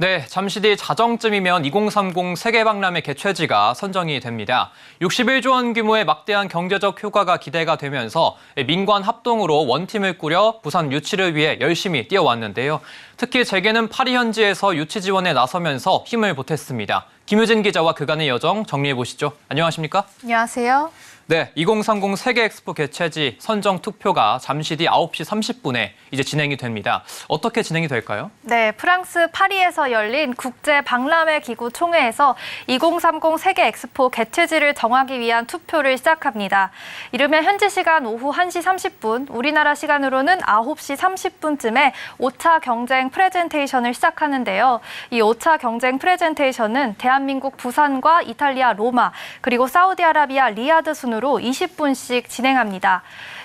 네, 잠시 뒤 자정쯤이면 2030 세계박람회 개최지가 선정이 됩니다. 61조 원 규모의 막대한 경제적 효과가 기대가 되면서 민관 합동으로 원팀을 꾸려 부산 유치를 위해 열심히 뛰어왔는데요. 특히 재계는 파리 현지에서 유치 지원에 나서면서 힘을 보탰습니다. 김유진 기자와 그간의 여정 정리해보시죠. 안녕하십니까? 안녕하세요. 네, 2030 세계 엑스포 개최지 선정 투표가 잠시 뒤 9시 30분에 이제 진행이 됩니다. 어떻게 진행이 될까요? 네, 프랑스 파리에서 열린 국제 박람회 기구 총회에서 2030 세계 엑스포 개최지를 정하기 위한 투표를 시작합니다. 이르면 현지 시간 오후 1시 30분, 우리나라 시간으로는 9시 30분쯤에 5차 경쟁 프레젠테이션을 시작하는데요. 이 5차 경쟁 프레젠테이션은 대한민국 부산과 이탈리아 로마, 그리고 사우디아라비아 리야드 순으로 20분씩 진행합니다.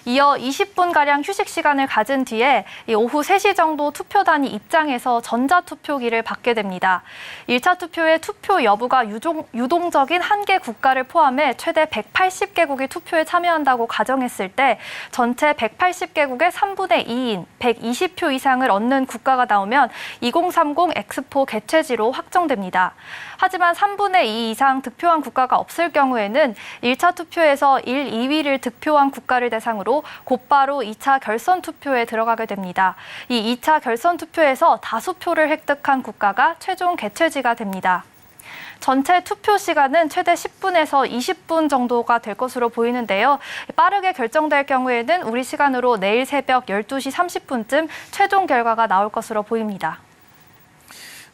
이어 20분가량 휴식 시간을 가진 뒤에 오후 3시 정도 투표단이 입장해서 전자투표기를 받게 됩니다. 1차 투표의 투표 여부가 유동적인 한 개 국가를 포함해 최대 180개국이 투표에 참여한다고 가정했을 때 전체 180개국의 3분의 2인 120표 이상을 얻는 국가가 나오면 2030 엑스포 개최지로 확정됩니다. 하지만 3분의 2 이상 득표한 국가가 없을 경우에는 1차 투표에서 1, 2위를 득표한 국가를 대상으로 곧바로 2차 결선 투표에 들어가게 됩니다. 이 2차 결선 투표에서 다수표를 획득한 국가가 최종 개최지가 됩니다. 전체 투표 시간은 최대 10분에서 20분 정도가 될 것으로 보이는데요. 빠르게 결정될 경우에는 우리 시간으로 내일 새벽 12시 30분쯤 최종 결과가 나올 것으로 보입니다.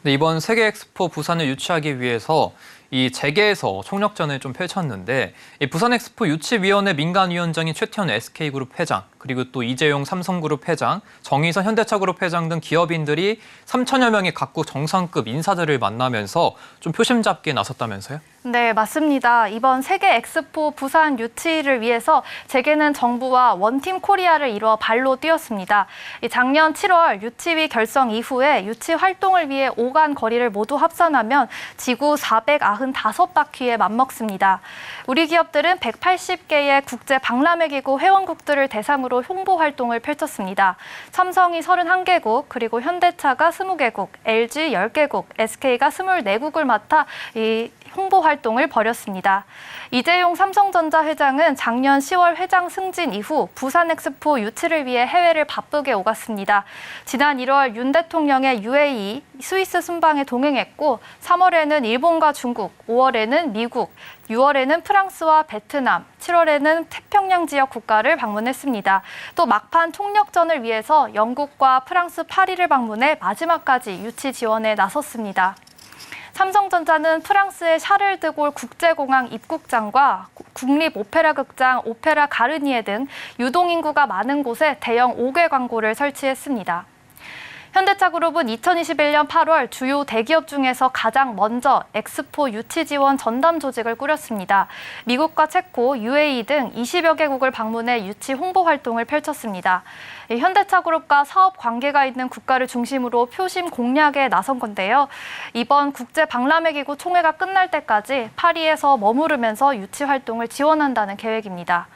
네, 이번 세계 엑스포 부산을 유치하기 위해서 이 재계에서 총력전을 좀 펼쳤는데 이 부산 엑스포 유치위원회 민간위원장인 최태원 SK그룹 회장, 그리고 또 이재용 삼성그룹 회장, 정의선 현대차그룹 회장 등 기업인들이 3천여 명의 각국 정상급 인사들을 만나면서 좀 표심 잡기에 나섰다면서요? 네, 맞습니다. 이번 세계 엑스포 부산 유치를 위해서 재계는 정부와 원팀 코리아를 이루어 발로 뛰었습니다. 작년 7월 유치위 결성 이후에 유치 활동을 위해 오간 거리를 모두 합산하면 지구 495바퀴에 맞먹습니다. 우리 기업들은 180개의 국제 박람회 기구 회원국들을 대상으로 홍보 활동을 펼쳤습니다. 삼성이 31개국, 그리고 현대차가 20개국, LG 10개국, SK가 24국을 맡아 이 홍보 활동을 벌였습니다. 이재용 삼성전자 회장은 작년 10월 회장 승진 이후 부산 엑스포 유치를 위해 해외를 바쁘게 오갔습니다. 지난 1월 윤 대통령의 UAE, 스위스 순방에 동행했고 3월에는 일본과 중국, 5월에는 미국, 6월에는 프랑스와 베트남, 7월에는 태평양 지역 국가를 방문했습니다. 또 막판 총력전을 위해서 영국과 프랑스 파리를 방문해 마지막까지 유치 지원에 나섰습니다. 삼성전자는 프랑스의 샤를 드골 국제공항 입국장과 국립오페라극장 오페라 가르니에 등 유동인구가 많은 곳에 대형 5개 광고를 설치했습니다. 현대차그룹은 2021년 8월 주요 대기업 중에서 가장 먼저 엑스포 유치 지원 전담 조직을 꾸렸습니다. 미국과 체코, UAE 등 20여 개국을 방문해 유치 홍보 활동을 펼쳤습니다. 현대차그룹과 사업 관계가 있는 국가를 중심으로 표심 공략에 나선 건데요. 이번 국제 박람회 기구 총회가 끝날 때까지 파리에서 머무르면서 유치 활동을 지원한다는 계획입니다.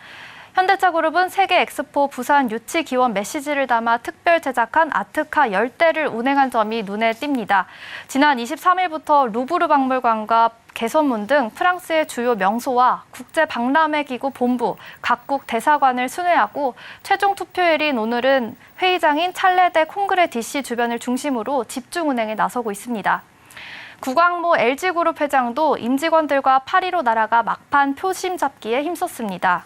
현대차그룹은 세계 엑스포 부산 유치 기원 메시지를 담아 특별 제작한 아트카 10대를 운행한 점이 눈에 띕니다. 지난 23일부터 루브르 박물관과 개선문 등 프랑스의 주요 명소와 국제 박람회 기구 본부, 각국 대사관을 순회하고 최종 투표일인 오늘은 회의장인 찰레데 콩그레 DC 주변을 중심으로 집중 운행에 나서고 있습니다. 구광모 LG그룹 회장도 임직원들과 파리로 날아가 막판 표심 잡기에 힘썼습니다.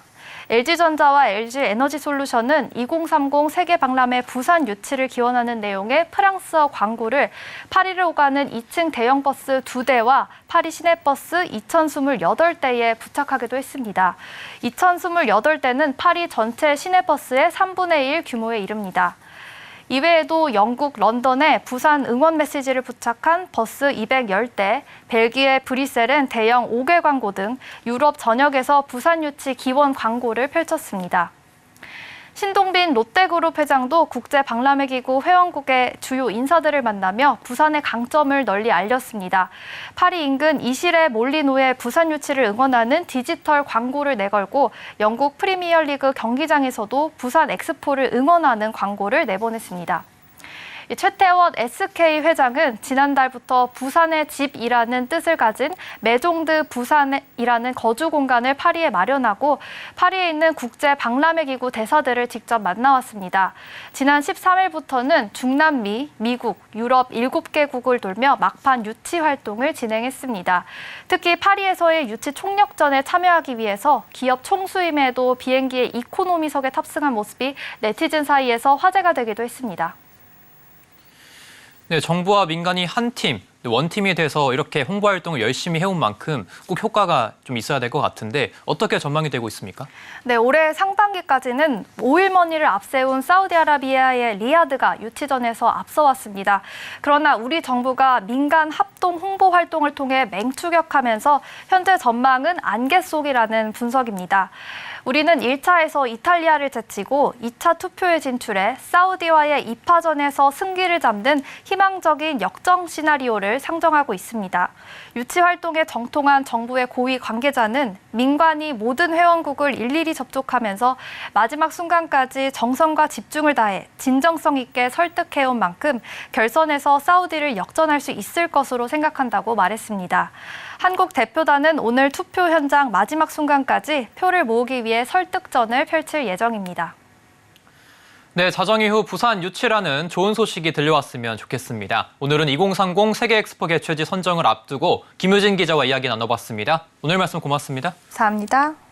LG전자와 LG에너지솔루션은 2030 세계박람회 부산 유치를 기원하는 내용의 프랑스어 광고를 파리를 오가는 2층 대형 버스 2대와 파리 시내버스 2028대에 부착하기도 했습니다. 2028대는 파리 전체 시내버스의 3분의 1 규모에 이릅니다. 이외에도 영국 런던에 부산 응원 메시지를 부착한 버스 210대, 벨기에 브뤼셀엔 대형 5개 광고 등 유럽 전역에서 부산 유치 기원 광고를 펼쳤습니다. 신동빈 롯데그룹 회장도 국제 박람회 기구 회원국의 주요 인사들을 만나며 부산의 강점을 널리 알렸습니다. 파리 인근 이실의 몰리노의 부산 유치를 응원하는 디지털 광고를 내걸고 영국 프리미어리그 경기장에서도 부산 엑스포를 응원하는 광고를 내보냈습니다. 이 최태원 SK 회장은 지난달부터 부산의 집이라는 뜻을 가진 메종드 부산이라는 거주 공간을 파리에 마련하고 파리에 있는 국제 박람회 기구 대사들을 직접 만나왔습니다. 지난 13일부터는 중남미, 미국, 유럽 7개국을 돌며 막판 유치 활동을 진행했습니다. 특히 파리에서의 유치 총력전에 참여하기 위해서 기업 총수임에도 비행기의 이코노미석에 탑승한 모습이 네티즌 사이에서 화제가 되기도 했습니다. 네, 정부와 민간이 한 팀, 원팀이 돼서 이렇게 홍보 활동을 열심히 해온 만큼 꼭 효과가 좀 있어야 될 것 같은데 어떻게 전망이 되고 있습니까? 네, 올해 상반기까지는 오일머니를 앞세운 사우디아라비아의 리야드가 유치전에서 앞서왔습니다. 그러나 우리 정부가 민간 합동 홍보 활동을 통해 맹추격하면서 현재 전망은 안개 속이라는 분석입니다. 우리는 1차에서 이탈리아를 제치고 2차 투표에 진출해 사우디와의 2파전에서 승기를 잡는 희망적인 역전 시나리오를 상정하고 있습니다. 유치 활동에 정통한 정부의 고위 관계자는 민관이 모든 회원국을 일일이 접촉하면서 마지막 순간까지 정성과 집중을 다해 진정성 있게 설득해온 만큼 결선에서 사우디를 역전할 수 있을 것으로 생각한다고 말했습니다. 한국 대표단은 오늘 투표 현장 마지막 순간까지 표를 모으기 위해 설득전을 펼칠 예정입니다. 네, 자정 이후 부산 유치라는 좋은 소식이 들려왔으면 좋겠습니다. 오늘은 2030 세계 엑스포 개최지 선정을 앞두고 김유진 기자와 이야기 나눠봤습니다. 오늘 말씀 고맙습니다. 감사합니다.